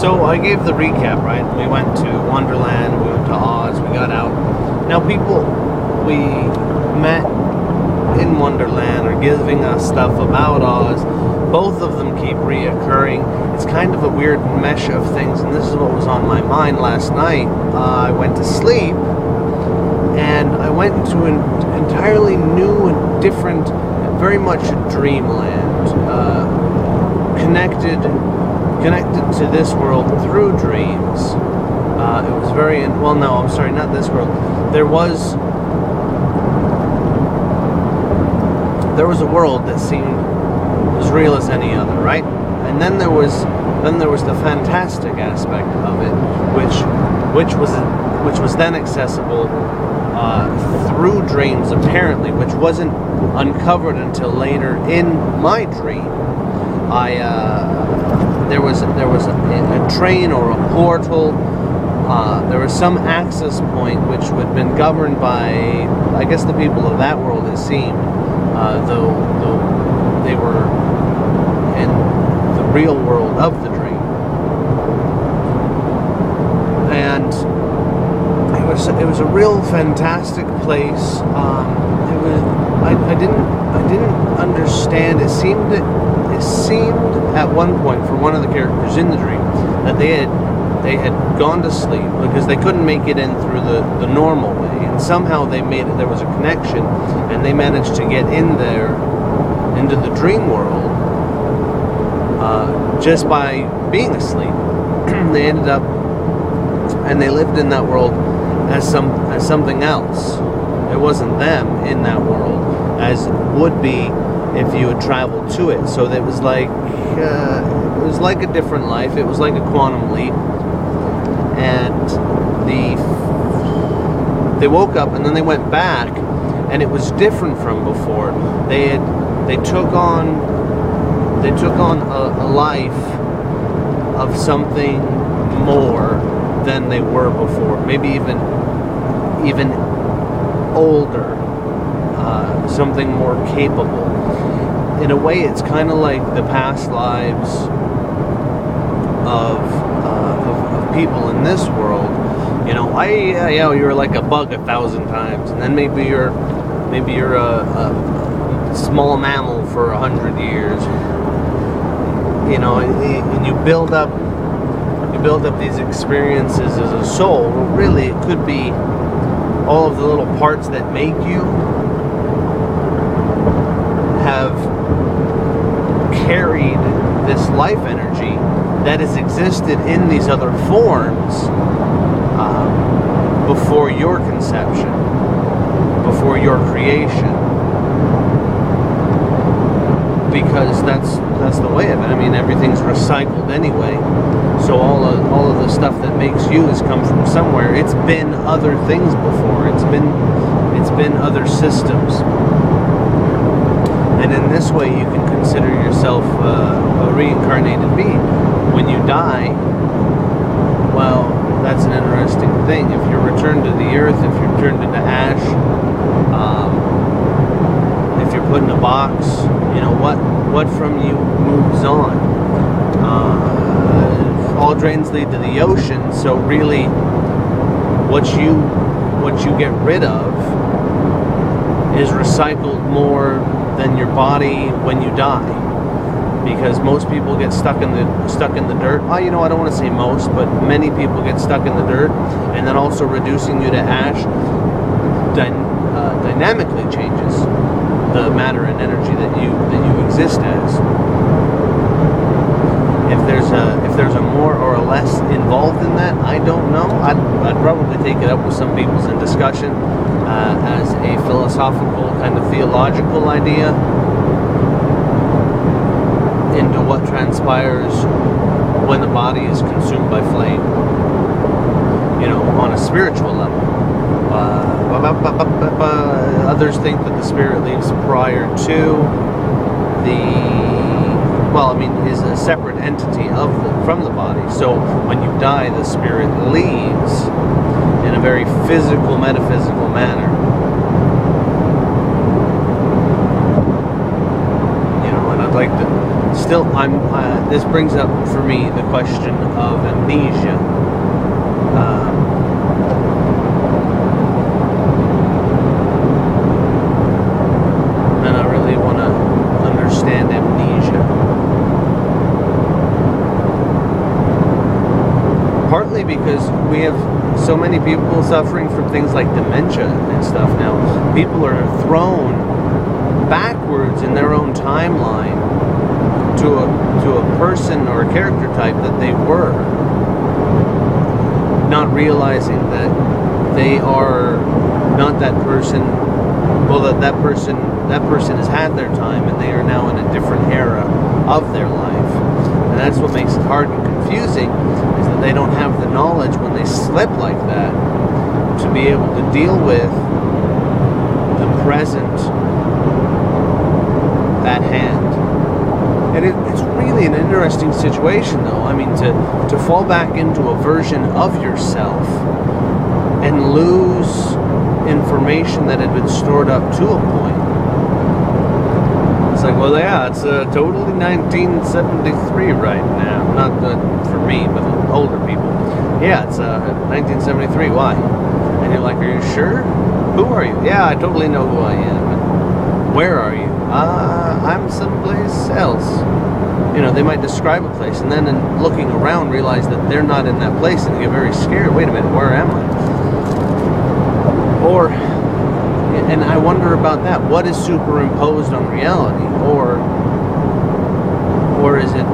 So I gave the recap, right? We went to Wonderland, we went to Oz, we got out. Now people we met in Wonderland are giving us stuff about Oz. Both of them keep reoccurring. It's kind of a weird mesh of things, and this is what was on my mind last night. I went to sleep, and I went into an entirely new and different, very much a dreamland, connected to this world through dreams. It was very, well, no, I'm sorry, not this world. There was a world that seemed as real as any other, right? And then there was the fantastic aspect of it, which was then accessible through dreams, apparently, which wasn't uncovered until later in my dream. There was a train or a portal. There was some access point which had been governed by, I guess, the people of that world, it seemed, though they were in the real world of the dream. And it was a real fantastic place. I didn't understand. It seemed at one point for one of the characters in the dream that they had gone to sleep because they couldn't make it in through the normal way, and somehow there was a connection, and they managed to get in there into the dream world just by being asleep. They ended up, and they lived in that world as something else. It wasn't them in that world as would be if you had traveled to it. So it was like a different life. It was like a quantum leap. And they woke up, and then they went back, and it was different from before. They took on a life of something more than they were before. Maybe even older, something more capable. In a way, it's kind of like the past lives of people in this world. You know, you're like a bug 1,000 times, and then maybe you're a small mammal for 100 years. You know, and you build up these experiences as a soul. Well, really, it could be all of the little parts that make you have carried this life energy that has existed in these other forms before your conception, before your creation, because that's the way of it. I mean, everything's recycled anyway, so all of the stuff that makes you has come from somewhere. It's been other things before. It's been other systems. And in this way, you can consider yourself a reincarnated being. When you die, well, that's an interesting thing. If you're returned to the earth, if you're turned into ash, if you're put in a box, you know, what from you moves on? All drains lead to the ocean, so really what you get rid of is recycled more than your body when you die, because most people get stuck in the dirt. Oh, you know, I don't want to say most, but many people get stuck in the dirt, and then also reducing you to ash dynamically changes the matter and energy that you exist as. If there's a more or a less involved in that, I don't know. I'd probably take it up with some people in discussion as a philosophical kind of theological idea into what transpires when the body is consumed by flame. You know, on a spiritual level. Others think that the spirit leaves prior to is a separate entity from the body. So when you die, the spirit leaves in a very physical, metaphysical manner. You know, and I'd like to still, this brings up for me the question of amnesia. And I really want to understand amnesia. Partly because we have so many people suffering from things like dementia and stuff now. People are thrown backwards in their own timeline to a person or a character type that they were, not realizing that they are not that person. Well, that person has had their time, and they are now in a different era of their life. And that's what makes it hard and confusing, is that they don't have the knowledge when they slip like that to be able to deal with the present at hand. And it's really an interesting situation, though. I mean, to fall back into a version of yourself and lose information that had been stored up to a point. It's like, well, yeah, it's totally 1973 right now. Not for me, but older people. Yeah, it's 1973. Why? And you're like, are you sure? Who are you? Yeah, I totally know who I am. And where are you? I'm someplace else. You know, they might describe a place, and then in looking around, realize that they're not in that place, and they get very scared. Wait a minute, where am I? Or, and I wonder about that. What is superimposed on reality? Or is it?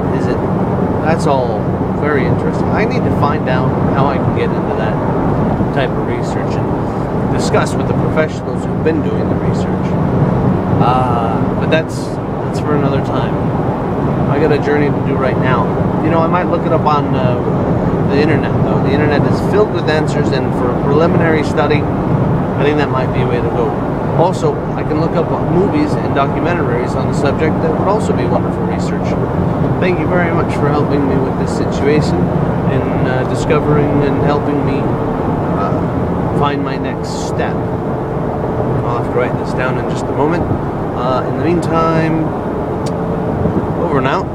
That's all very interesting. I need to find out how I can get into that type of research and discuss with the professionals who've been doing the research. But that's for another time. I got a journey to do right now. You know, I might look it up on the internet, though. The internet is filled with answers, and for a preliminary study, I think that might be a way to go. Also, I can look up movies and documentaries on the subject that would also be wonderful research. Thank you very much for helping me with this situation and discovering and helping me find my next step. I'll have to write this down in just a moment. In the meantime, over and out.